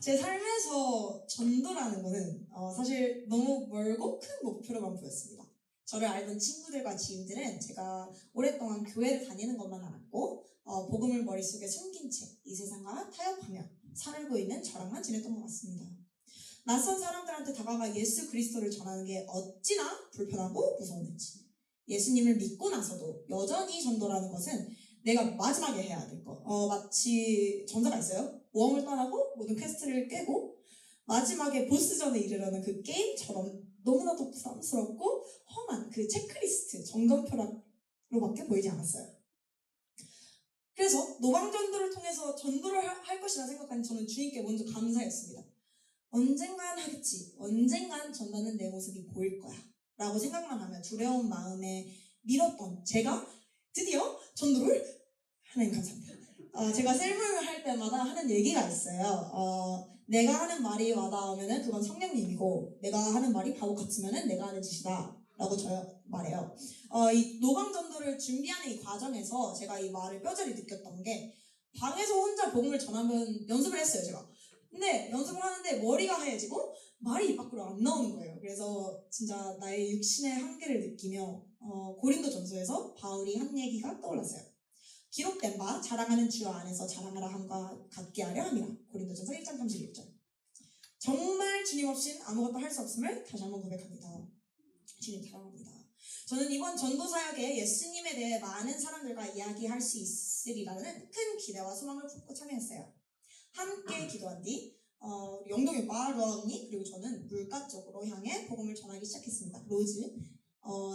제 삶에서 전도라는 거는 사실 너무 멀고 큰 목표로만 보였습니다. 저를 알던 친구들과 지인들은 제가 오랫동안 교회를 다니는 것만 알았고 복음을 머릿속에 숨긴 채 이 세상과 타협하며 살고 있는 저랑만 지냈던 것 같습니다. 낯선 사람들한테 다가가 예수 그리스도를 전하는 게 어찌나 불편하고 무서웠는지, 예수님을 믿고 나서도 여전히 전도라는 것은 내가 마지막에 해야 될 것. 마치 전자가 있어요. 모험을 떠나고 모든 퀘스트를 깨고 마지막에 보스전에 이르려는 그 게임처럼 너무나도 부담스럽고 험한 그 체크리스트, 점검표로밖에 보이지 않았어요. 그래서 노방전도를 통해서 전도를 할 것이라 생각한 저는 주님께 먼저 감사했습니다. 언젠간 하겠지, 언젠간 전도는 내 모습이 보일 거야 라고 생각만 하며 두려운 마음에 밀었던 제가 드디어 전도를, 하나님 감사합니다. 제가 셀프를 할 때마다 하는 얘기가 있어요. 내가 하는 말이 와닿으면 그건 성령님이고 내가 하는 말이 바보 같으면 내가 하는 짓이다 라고 저요 말해요. 이 노방전도를 준비하는 이 과정에서 제가 이 말을 뼈저리 느꼈던 게, 방에서 혼자 복음을 전하면 연습을 했어요 제가. 근데 연습을 하는데 머리가 하얘지고 말이 입 밖으로 안 나오는 거예요. 그래서 진짜 나의 육신의 한계를 느끼며 고린도전서에서 바울이 한 얘기가 떠올랐어요. 기록된 바 자랑하는 주 안에서 자랑하라 함과 같게 하려 함이라. 고린도전서 1장 31절. 정말 주님 없인 아무것도 할 수 없음을 다시 한번 고백합니다. 주님 사랑합니다. 저는 이번 전도 사역에 예수님에 대해 많은 사람들과 이야기할 수 있으리라는 큰 기대와 소망을 품고 참여했어요. 함께 기도한 뒤 영동이 오빠, 로아 언니, 그리고 저는 물가 쪽으로 향해 복음을 전하기 시작했습니다. 로즈.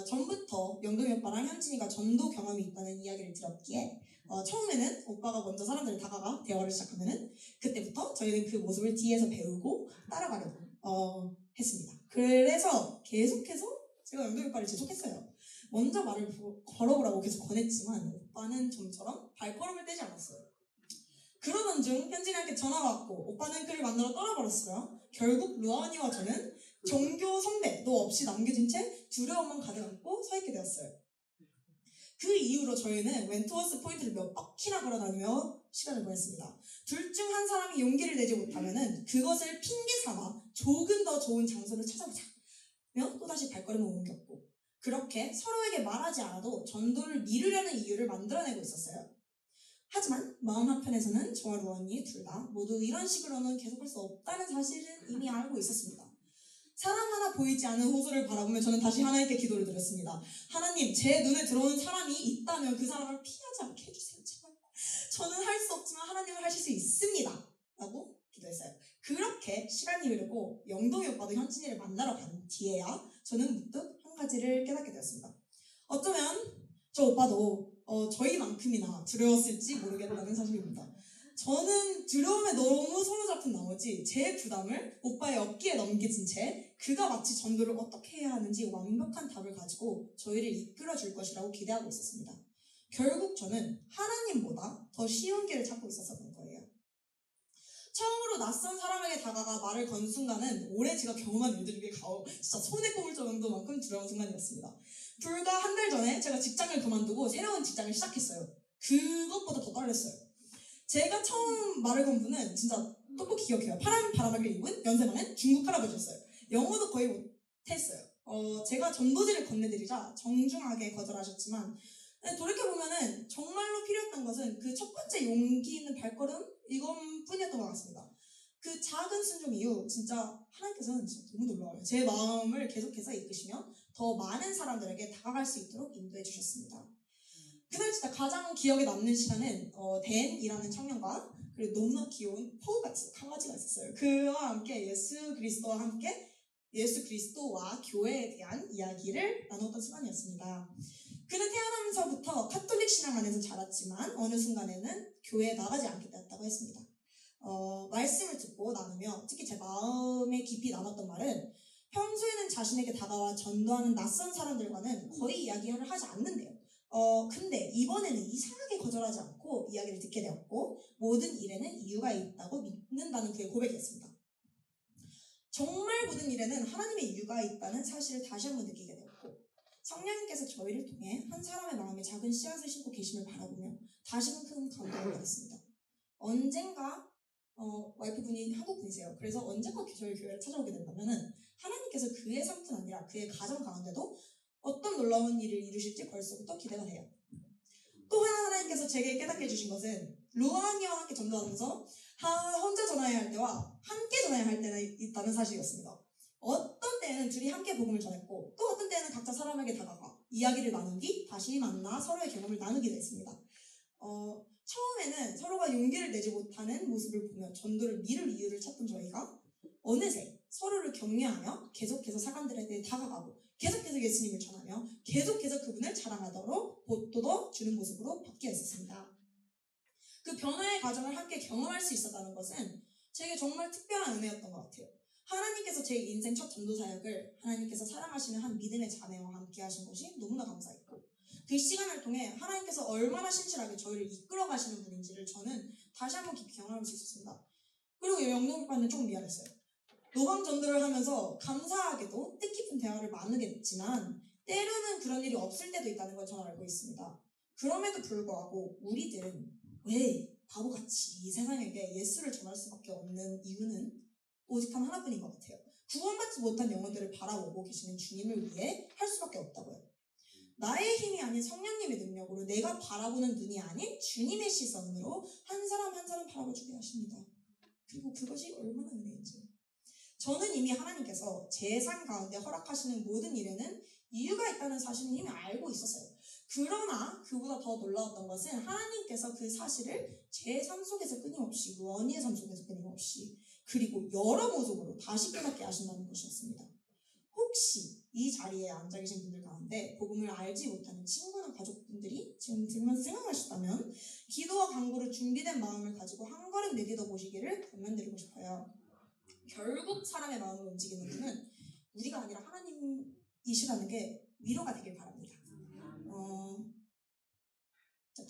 전부터 영동이 오빠랑 현진이가 전도 경험이 있다는 이야기를 들었기에 처음에는 오빠가 먼저 사람들을 다가가 대화를 시작하면은 그때부터 저희는 그 모습을 뒤에서 배우고 따라가려고 했습니다. 그래서 계속해서 제가 영동이 오빠를 재촉했어요. 먼저 말을 걸어보라고 계속 권했지만 오빠는 좀처럼 발걸음을 떼지 않았어요. 그러던 중 현진이한테 전화가 왔고 오빠는 그를 만나러 떠나버렸어요. 결국 루아 언니와 저는 종교 선배도 없이 남겨진 채 두려움만 가득 안고 서 있게 되었어요. 그 이후로 저희는 웬투어스 포인트를 몇 바퀴나 걸어다니며 시간을 보냈습니다. 둘 중 한 사람이 용기를 내지 못하면 그것을 핑계 삼아 조금 더 좋은 장소를 찾아보자며 또다시 발걸음을 옮겼고, 그렇게 서로에게 말하지 않아도 전도를 미루려는 이유를 만들어내고 있었어요. 하지만 마음 한편에서는 저와 루아 언니 둘 다 모두 이런 식으로는 계속할 수 없다는 사실은 이미 알고 있었습니다. 사람 하나 보이지 않는 호수를 바라보며 저는 다시 하나님께 기도를 드렸습니다. 하나님, 제 눈에 들어오는 사람이 있다면 그 사람을 피하지 않게 해주세요. 제발. 저는 할 수 없지만 하나님은 하실 수 있습니다 라고 기도했어요. 그렇게 시간이 흐르고 영동이 오빠도 현진이를 만나러 간 뒤에야 저는 문득 한 가지를 깨닫게 되었습니다. 어쩌면 저 오빠도 저희만큼이나 두려웠을지 모르겠다는 사실입니다. 저는 두려움에 너무 사로잡힌 나머지 제 부담을 오빠의 어깨에 넘겨진 채 그가 마치 전도를 어떻게 해야 하는지 완벽한 답을 가지고 저희를 이끌어줄 것이라고 기대하고 있었습니다. 결국 저는 하나님보다 더 쉬운 길을 찾고 있었던 거예요. 처음으로 낯선 사람에게 다가가 말을 건 순간은 올해 제가 경험한 일들 중에 진짜 손에 꼽을 정도만큼 두려운 순간이었습니다. 불과 한 달 전에 제가 직장을 그만두고 새로운 직장을 시작했어요. 그것보다 더 떨렸어요. 제가 처음 말을 건 분은 진짜 똑똑히 기억해요. 파란 바람을 입은 연세 많은 중국 할아버지였어요. 영어도 거의 못했어요. 제가 전도지를 건네드리자 정중하게 거절하셨지만 돌이켜보면은 정말로 필요했던 것은 그 첫 번째 용기 있는 발걸음 이건 뿐이었던 것 같습니다. 그 작은 순종 이후 진짜 하나님께서는 진짜 너무 놀라워요. 제 마음을 계속해서 이끄시며 더 많은 사람들에게 다가갈 수 있도록 인도해 주셨습니다. 그날 진짜 가장 기억에 남는 시간은 댄이라는 청년과 그리고 너무나 귀여운 포우같이 강아지가 있었어요. 그와 함께 예수 그리스도와 교회에 대한 이야기를 나눴던 시간이었습니다. 그는 태어나면서부터 카톨릭 신앙 안에서 자랐지만 어느 순간에는 교회에 나가지 않게 되었다고 했습니다. 말씀을 듣고 나누며 특히 제 마음에 깊이 남았던 말은 평소에는 자신에게 다가와 전도하는 낯선 사람들과는 거의 이야기를 하지 않는데요. 근데 이번에는 이상하게 거절하지 않고 이야기를 듣게 되었고 모든 일에는 이유가 있다고 믿는다는 그의 고백이었습니다. 정말 모든 일에는 하나님의 이유가 있다는 사실을 다시 한번 느끼게 되었고 성령님께서 저희를 통해 한 사람의 마음에 작은 씨앗을 심고 계심을 바라보며 다시금 큰 감동을 받았습니다. 언젠가 와이프분이 한국분이세요. 그래서 언젠가 저희 교회를 찾아오게 된다면은 하나님께서 그의 삶뿐 아니라 그의 가정 가운데도 어떤 놀라운 일을 이루실지 벌써부터 기대가 돼요. 또 하나님께서 제게 깨닫게 해주신 것은 루아니와 함께 전도하면서 혼자 전화해야 할 때와 함께 전화해야 할 때는 있다는 사실이었습니다. 어떤 때는 둘이 함께 복음을 전했고 또 어떤 때는 각자 사람에게 다가가 이야기를 나눈 뒤 다시 만나 서로의 경험을 나누기도 했습니다. 처음에는 서로가 용기를 내지 못하는 모습을 보며 전도를 미룰 이유를 찾던 저희가 어느새 서로를 격려하며 계속해서 사람들에게 다가가고 계속해서 예수님을 전하며 계속해서 그분을 자랑하도록 보도도 주는 모습으로 바뀌어 있었습니다. 그 변화의 과정을 함께 경험할 수 있었다는 것은 제게 정말 특별한 은혜였던 것 같아요. 하나님께서 제 인생 첫 전도 사역을 하나님께서 사랑하시는 한 믿음의 자매와 함께 하신 것이 너무나 감사했고 그 시간을 통해 하나님께서 얼마나 신실하게 저희를 이끌어 가시는 분인지를 저는 다시 한번 깊이 경험할 수 있었습니다. 그리고 영동 오빠는 조금 미안했어요. 노방 전도를 하면서 감사하게도 뜻깊은 대화를 나누게 됐지만 때로는 그런 일이 없을 때도 있다는 걸 저는 알고 있습니다. 그럼에도 불구하고 우리들은 왜 바보같이 이 세상에게 예수를 전할 수밖에 없는 이유는 오직 단 하나뿐인 것 같아요. 구원받지 못한 영혼들을 바라보고 계시는 주님을 위해 할 수밖에 없다고요. 나의 힘이 아닌 성령님의 능력으로 내가 바라보는 눈이 아닌 주님의 시선으로 한 사람 한 사람 바라봐주게 하십니다. 그리고 그것이 얼마나 은혜인지. 저는 이미 하나님께서 제 삶 가운데 허락하시는 모든 일에는 이유가 있다는 사실은 이미 알고 있었어요. 그러나 그보다 더 놀라웠던 것은 하나님께서 그 사실을 제 삶 속에서 끊임없이 원희의 삶 속에서 끊임없이 그리고 여러 모습으로 다시 깨닫게 하신다는 것이었습니다. 혹시 이 자리에 앉아 계신 분들 가운데 복음을 알지 못하는 친구나 가족분들이 지금 들으면서 생각하셨다면 기도와 간구로 준비된 마음을 가지고 한 걸음 내딛어 보시기를 권면드리고 싶어요. 결국 사람의 마음을 움직이는 분은 우리가 아니라 하나님이시라는 게 위로가 되길 바랍니다. 자,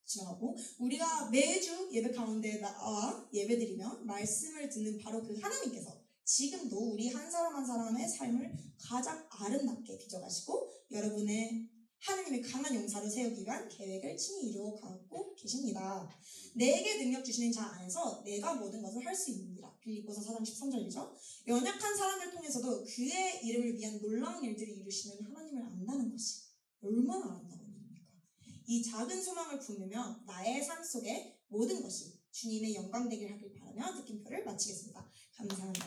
지나가고 우리가 매주 예배 가운데 나와 예배드리며 말씀을 듣는 바로 그 하나님께서 지금도 우리 한 사람 한 사람의 삶을 가장 아름답게 빚어가시고 여러분의 하나님의 강한 용사로 세우기 위한 계획을 친히 이루어가고 계십니다. 내게 능력 주시는 자 안에서 내가 모든 것을 할 수 있느니라. 빌립보서 4장 13절이죠. 연약한 사람들 통해서도 그의 이름을 위한 놀라운 일들을 이루시는 하나님을 안다는 것이 얼마나 아름다운 일입니까? 이 작은 소망을 품으며 나의 삶 속에 모든 것이 주님의 영광 되길 하길 바라며 느낌표를 마치겠습니다. 감사합니다.